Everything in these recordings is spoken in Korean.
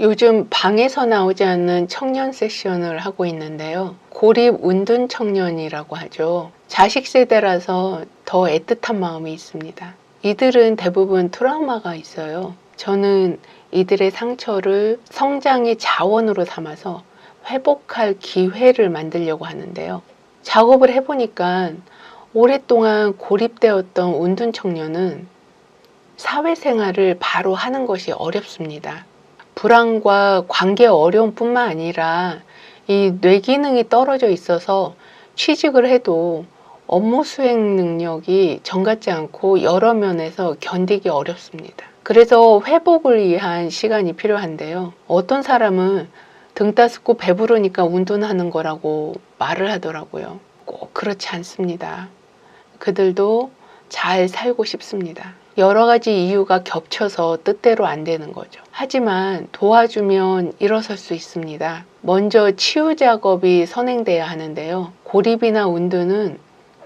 요즘 방에서 나오지 않는 청년 세션을 하고 있는데요. 고립 운둔 청년이라고 하죠. 자식 세대라서 더 애틋한 마음이 있습니다. 이들은 대부분 트라우마가 있어요. 저는 이들의 상처를 성장의 자원으로 삼아서 회복할 기회를 만들려고 하는데요. 작업을 해보니까 오랫동안 고립되었던 운둔 청년은 사회생활을 바로 하는 것이 어렵습니다. 불안과 관계 어려움뿐만 아니라 이 뇌기능이 떨어져 있어서 취직을 해도 업무 수행 능력이 정 같지 않고 여러 면에서 견디기 어렵습니다. 그래서 회복을 위한 시간이 필요한데요. 어떤 사람은 등 따숩고 배부르니까 운동하는 거라고 말을 하더라고요. 꼭 그렇지 않습니다. 그들도 잘 살고 싶습니다. 여러 가지 이유가 겹쳐서 뜻대로 안 되는 거죠. 하지만 도와주면 일어설 수 있습니다. 먼저 치유 작업이 선행돼야 하는데요. 고립이나 운둔은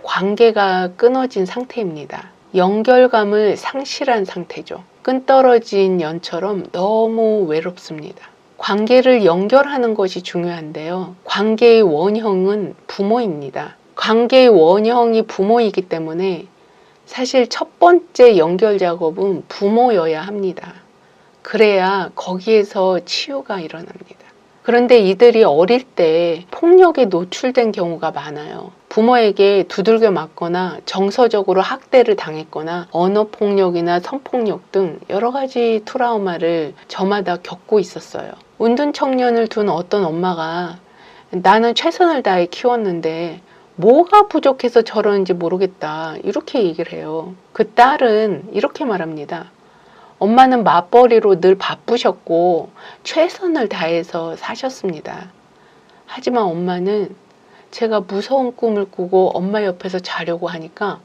관계가 끊어진 상태입니다. 연결감을 상실한 상태죠. 끈 떨어진 연처럼 너무 외롭습니다. 관계를 연결하는 것이 중요한데요. 관계의 원형은 부모입니다. 관계의 원형이 부모이기 때문에 사실 첫 번째 연결 작업은 부모여야 합니다. 그래야 거기에서 치유가 일어납니다. 그런데 이들이 어릴 때 폭력에 노출된 경우가 많아요. 부모에게 두들겨 맞거나 정서적으로 학대를 당했거나 언어폭력이나 성폭력 등 여러 가지 트라우마를 저마다 겪고 있었어요. 운둔 청년을 둔 어떤 엄마가 나는 최선을 다해 키웠는데 뭐가 부족해서 저러는지 모르겠다 이렇게 얘기를 해요. 그 딸은 이렇게 말합니다. 엄마는 맞벌이로 늘 바쁘셨고 최선을 다해서 사셨습니다. 하지만 엄마는 제가 무서운 꿈을 꾸고 엄마 옆에서 자려고 하니까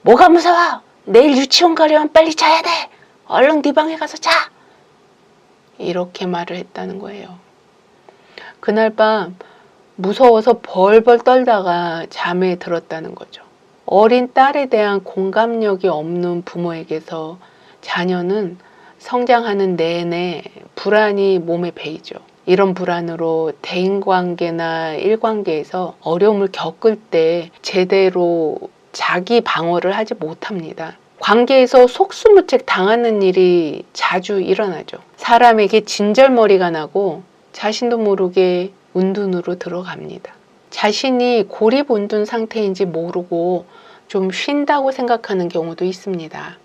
뭐가 무서워? 내일 유치원 가려면 빨리 자야 돼. 얼른 네 방에 가서 자. 이렇게 말을 했다는 거예요. 그날 밤 무서워서 벌벌 떨다가 잠에 들었다는 거죠. 어린 딸에 대한 공감력이 없는 부모에게서 자녀는 성장하는 내내 불안이 몸에 배이죠. 이런 불안으로 대인관계나 일관계에서 어려움을 겪을 때 제대로 자기 방어를 하지 못합니다. 관계에서 속수무책 당하는 일이 자주 일어나죠. 사람에게 진절머리가 나고 자신도 모르게 운둔으로 들어갑니다. 자신이 고립 운둔 상태인지 모르고 좀 쉰다고 생각하는 경우도 있습니다.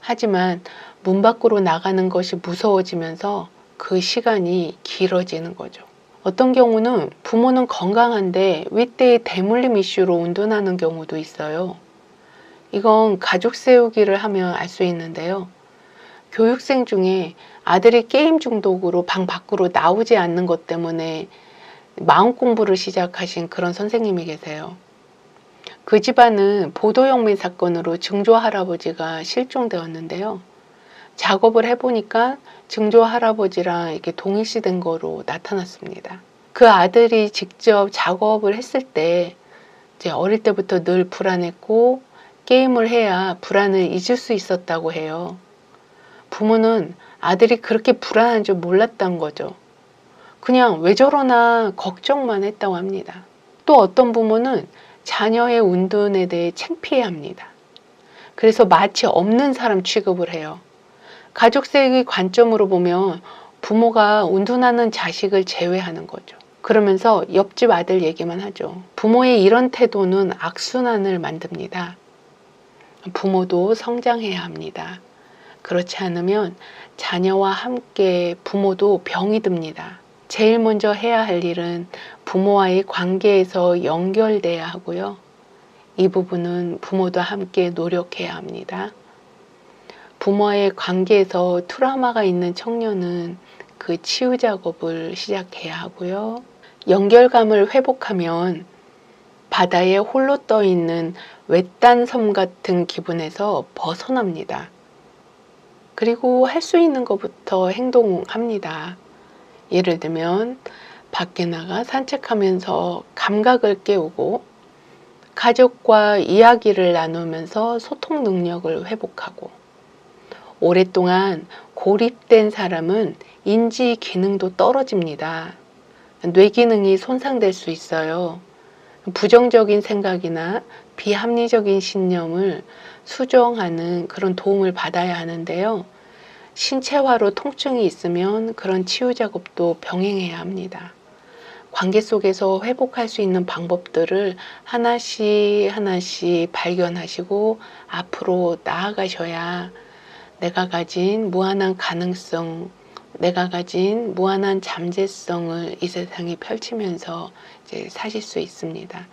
하지만 문 밖으로 나가는 것이 무서워지면서 그 시간이 길어지는 거죠. 어떤 경우는 부모는 건강한데 윗대의 대물림 이슈로 운둔하는 경우도 있어요. 이건 가족 세우기를 하면 알 수 있는데요. 교육생 중에 아들이 게임 중독으로 방 밖으로 나오지 않는 것 때문에 마음 공부를 시작하신 그런 선생님이 계세요. 그 집안은 보도영민 사건으로 증조 할아버지가 실종되었는데요. 작업을 해보니까 증조 할아버지랑 이렇게 동일시된 거로 나타났습니다. 그 아들이 직접 작업을 했을 때 이제 어릴 때부터 늘 불안했고 게임을 해야 불안을 잊을 수 있었다고 해요. 부모는 아들이 그렇게 불안한 줄 몰랐던 거죠. 그냥 왜 저러나 걱정만 했다고 합니다. 또 어떤 부모는 자녀의 운둔에 대해 창피해합니다. 그래서 마치 없는 사람 취급을 해요. 가족세의 관점으로 보면 부모가 운둔하는 자식을 제외하는 거죠. 그러면서 옆집 아들 얘기만 하죠. 부모의 이런 태도는 악순환을 만듭니다. 부모도 성장해야 합니다. 그렇지 않으면 자녀와 함께 부모도 병이 듭니다. 제일 먼저 해야 할 일은 부모와의 관계에서 연결돼야 하고요. 이 부분은 부모도 함께 노력해야 합니다. 부모와의 관계에서 트라우마가 있는 청년은 그 치유 작업을 시작해야 하고요. 연결감을 회복하면 바다에 홀로 떠 있는 외딴 섬 같은 기분에서 벗어납니다. 그리고 할 수 있는 것부터 행동합니다. 예를 들면 밖에 나가 산책하면서 감각을 깨우고 가족과 이야기를 나누면서 소통 능력을 회복하고 오랫동안 고립된 사람은 인지 기능도 떨어집니다. 뇌 기능이 손상될 수 있어요. 부정적인 생각이나 비합리적인 신념을 수정하는 그런 도움을 받아야 하는데요. 신체화로 통증이 있으면 그런 치유 작업도 병행해야 합니다. 관계 속에서 회복할 수 있는 방법들을 하나씩 하나씩 발견하시고 앞으로 나아가셔야 내가 가진 무한한 가능성, 내가 가진 무한한 잠재성을 이 세상에 펼치면서 이제 사실 수 있습니다.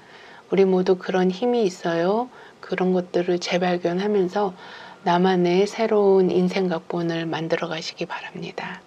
우리 모두 그런 힘이 있어요. 그런 것들을 재발견하면서 나만의 새로운 인생 각본을 만들어 가시기 바랍니다.